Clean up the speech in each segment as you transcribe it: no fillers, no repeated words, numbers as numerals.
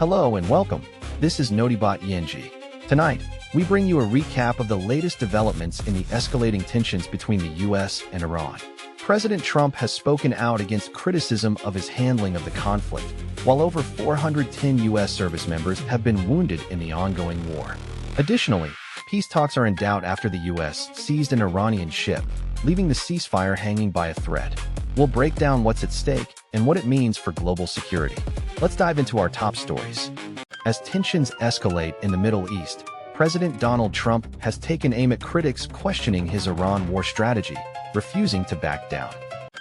Hello and welcome. This is Notibot ENG. Tonight, we bring you a recap of the latest developments in the escalating tensions between the U.S. and Iran. President Trump has spoken out against criticism of his handling of the conflict, while over 410 U.S. service members have been wounded in the ongoing war. Additionally, peace talks are in doubt after the U.S. seized an Iranian ship, leaving the ceasefire hanging by a thread. We'll break down what's at stake and what it means for global security. Let's dive into our top stories. As tensions escalate in the Middle East, President Donald Trump has taken aim at critics questioning his Iran war strategy, refusing to back down.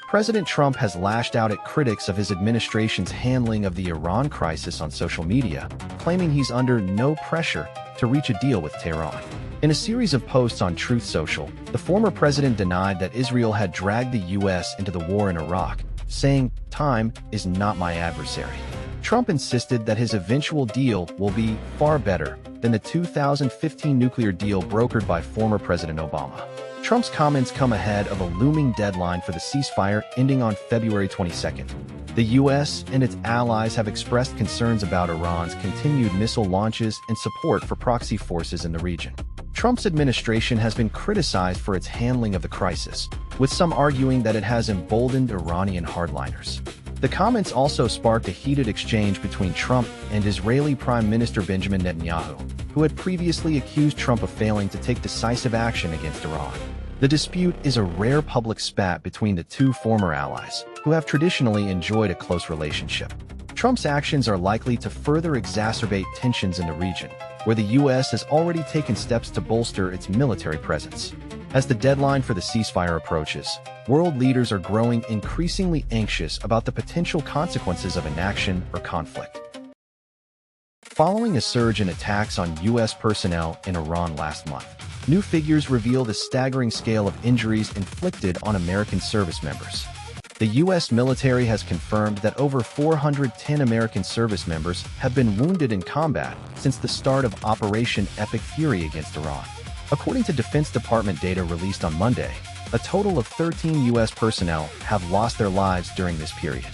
President Trump has lashed out at critics of his administration's handling of the Iran crisis on social media, claiming he's under no pressure to reach a deal with Tehran. In a series of posts on Truth Social, the former president denied that Israel had dragged the U.S. into the war in Iraq, saying, "Time is not my adversary." Trump insisted that his eventual deal will be far better than the 2015 nuclear deal brokered by former President Obama. Trump's comments come ahead of a looming deadline for the ceasefire ending on February 22nd. The U.S. and its allies have expressed concerns about Iran's continued missile launches and support for proxy forces in the region. Trump's administration has been criticized for its handling of the crisis, with some arguing that it has emboldened Iranian hardliners. The comments also sparked a heated exchange between Trump and Israeli Prime Minister Benjamin Netanyahu, who had previously accused Trump of failing to take decisive action against Iran. The dispute is a rare public spat between the two former allies, who have traditionally enjoyed a close relationship. Trump's actions are likely to further exacerbate tensions in the region, where the U.S. has already taken steps to bolster its military presence. As the deadline for the ceasefire approaches, world leaders are growing increasingly anxious about the potential consequences of inaction or conflict. Following a surge in attacks on U.S. personnel in Iran last month, new figures reveal the staggering scale of injuries inflicted on American service members. The U.S. military has confirmed that over 410 American service members have been wounded in combat since the start of Operation Epic Fury against Iran. According to Defense Department data released on Monday, a total of 13 U.S. personnel have lost their lives during this period.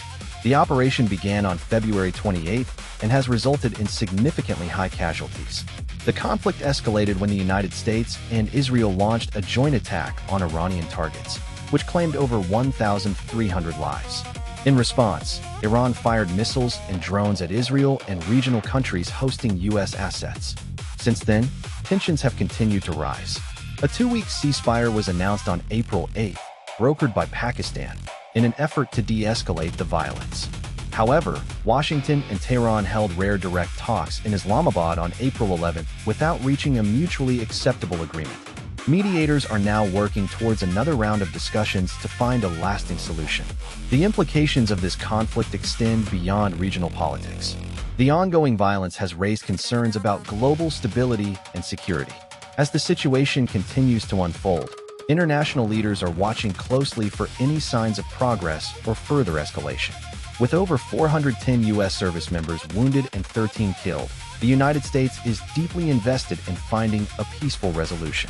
The operation began on February 28th and has resulted in significantly high casualties. The conflict escalated when the United States and Israel launched a joint attack on Iranian targets, which claimed over 1,300 lives. In response, Iran fired missiles and drones at Israel and regional countries hosting U.S. assets. Since then, tensions have continued to rise. A two-week ceasefire was announced on April 8th, brokered by Pakistan, in an effort to de-escalate the violence. However, Washington and Tehran held rare direct talks in Islamabad on April 11th without reaching a mutually acceptable agreement. Mediators are now working towards another round of discussions to find a lasting solution. The implications of this conflict extend beyond regional politics. The ongoing violence has raised concerns about global stability and security. As the situation continues to unfold, international leaders are watching closely for any signs of progress or further escalation. With over 410 U.S. service members wounded and 13 killed, the United States is deeply invested in finding a peaceful resolution.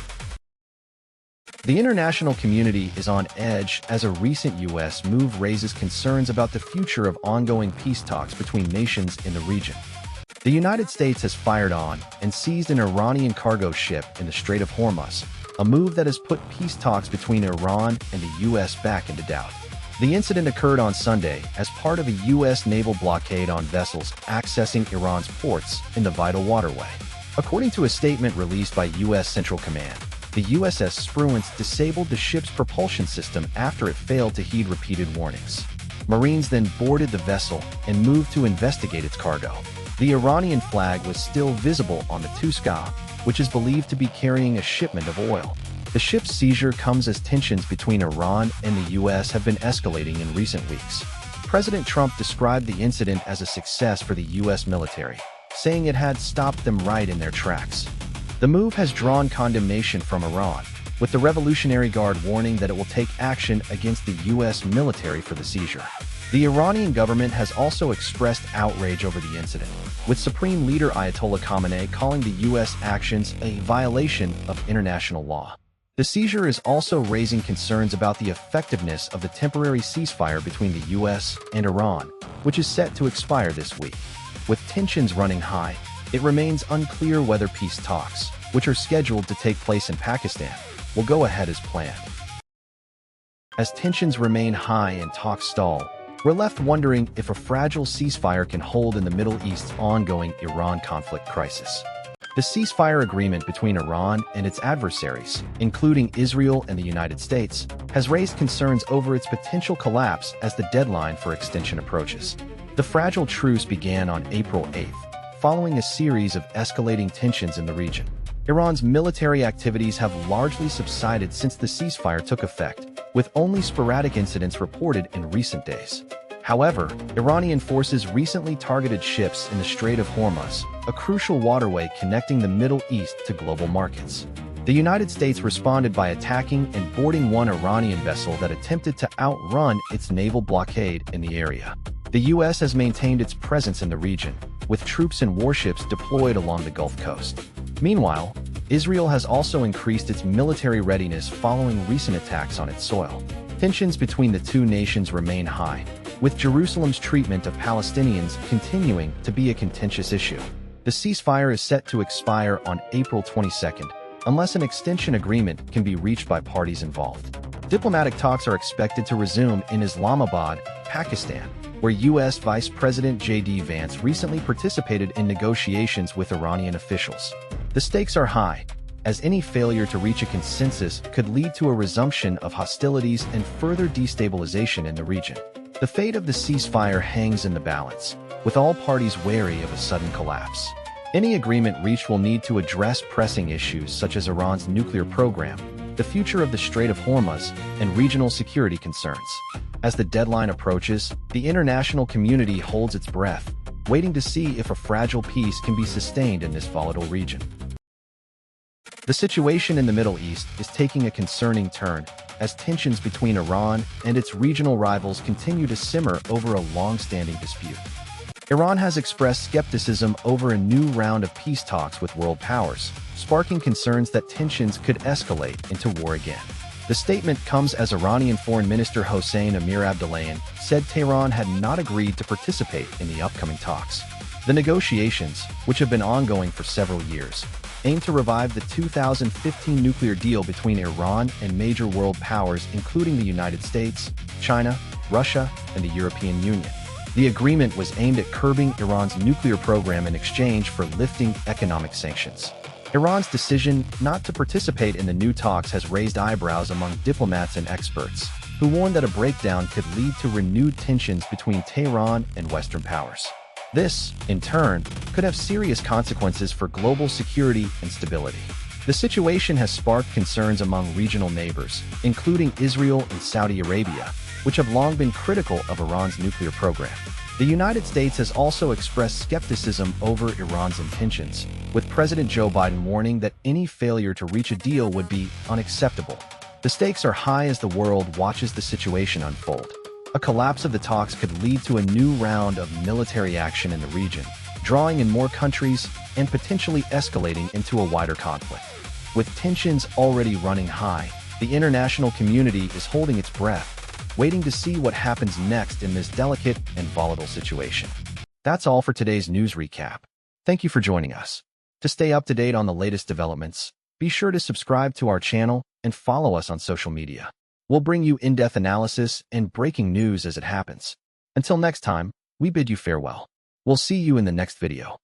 The international community is on edge as a recent U.S. move raises concerns about the future of ongoing peace talks between nations in the region. The United States has fired on and seized an Iranian cargo ship in the Strait of Hormuz, a move that has put peace talks between Iran and the U.S. back into doubt. The incident occurred on Sunday as part of a U.S. naval blockade on vessels accessing Iran's ports in the vital waterway. According to a statement released by U.S. Central Command, the USS Spruance disabled the ship's propulsion system after it failed to heed repeated warnings. Marines then boarded the vessel and moved to investigate its cargo. The Iranian flag was still visible on the Tuskha, which is believed to be carrying a shipment of oil. The ship's seizure comes as tensions between Iran and the U.S. have been escalating in recent weeks. President Trump described the incident as a success for the U.S. military, saying it had stopped them right in their tracks. The move has drawn condemnation from Iran, with the Revolutionary Guard warning that it will take action against the U.S. military for the seizure. The Iranian government has also expressed outrage over the incident, with Supreme Leader Ayatollah Khamenei calling the U.S. actions a violation of international law. The seizure is also raising concerns about the effectiveness of the temporary ceasefire between the U.S. and Iran, which is set to expire this week. With tensions running high, it remains unclear whether peace talks, which are scheduled to take place in Pakistan, will go ahead as planned. As tensions remain high and talks stall, we're left wondering if a fragile ceasefire can hold in the Middle East's ongoing Iran conflict crisis. The ceasefire agreement between Iran and its adversaries, including Israel and the United States, has raised concerns over its potential collapse as the deadline for extension approaches. The fragile truce began on April 8th, following a series of escalating tensions in the region. Iran's military activities have largely subsided since the ceasefire took effect, with only sporadic incidents reported in recent days. However, Iranian forces recently targeted ships in the Strait of Hormuz, a crucial waterway connecting the Middle East to global markets. The United States responded by attacking and boarding one Iranian vessel that attempted to outrun its naval blockade in the area. The U.S. has maintained its presence in the region, with troops and warships deployed along the Gulf Coast. Meanwhile, Israel has also increased its military readiness following recent attacks on its soil. Tensions between the two nations remain high, with Jerusalem's treatment of Palestinians continuing to be a contentious issue. The ceasefire is set to expire on April 22nd, unless an extension agreement can be reached by parties involved. Diplomatic talks are expected to resume in Islamabad, Pakistan, where U.S. Vice President J.D. Vance recently participated in negotiations with Iranian officials. The stakes are high, as any failure to reach a consensus could lead to a resumption of hostilities and further destabilization in the region. The fate of the ceasefire hangs in the balance, with all parties wary of a sudden collapse. Any agreement reached will need to address pressing issues such as Iran's nuclear program, the future of the Strait of Hormuz, and regional security concerns. As the deadline approaches, the international community holds its breath, waiting to see if a fragile peace can be sustained in this volatile region. The situation in the Middle East is taking a concerning turn, as tensions between Iran and its regional rivals continue to simmer over a long-standing dispute. Iran has expressed skepticism over a new round of peace talks with world powers, sparking concerns that tensions could escalate into war again. The statement comes as Iranian Foreign Minister Hossein Amir-Abdollahian said Tehran had not agreed to participate in the upcoming talks. The negotiations, which have been ongoing for several years, aim to revive the 2015 nuclear deal between Iran and major world powers including the United States, China, Russia, and the European Union. The agreement was aimed at curbing Iran's nuclear program in exchange for lifting economic sanctions. Iran's decision not to participate in the new talks has raised eyebrows among diplomats and experts, who warn that a breakdown could lead to renewed tensions between Tehran and Western powers. This, in turn, could have serious consequences for global security and stability. The situation has sparked concerns among regional neighbors, including Israel and Saudi Arabia, which have long been critical of Iran's nuclear program. The United States has also expressed skepticism over Iran's intentions, with President Joe Biden warning that any failure to reach a deal would be unacceptable. The stakes are high as the world watches the situation unfold. A collapse of the talks could lead to a new round of military action in the region, drawing in more countries and potentially escalating into a wider conflict. With tensions already running high, the international community is holding its breath, waiting to see what happens next in this delicate and volatile situation. That's all for today's news recap. Thank you for joining us. To stay up to date on the latest developments, be sure to subscribe to our channel and follow us on social media. We'll bring you in-depth analysis and breaking news as it happens. Until next time, we bid you farewell. We'll see you in the next video.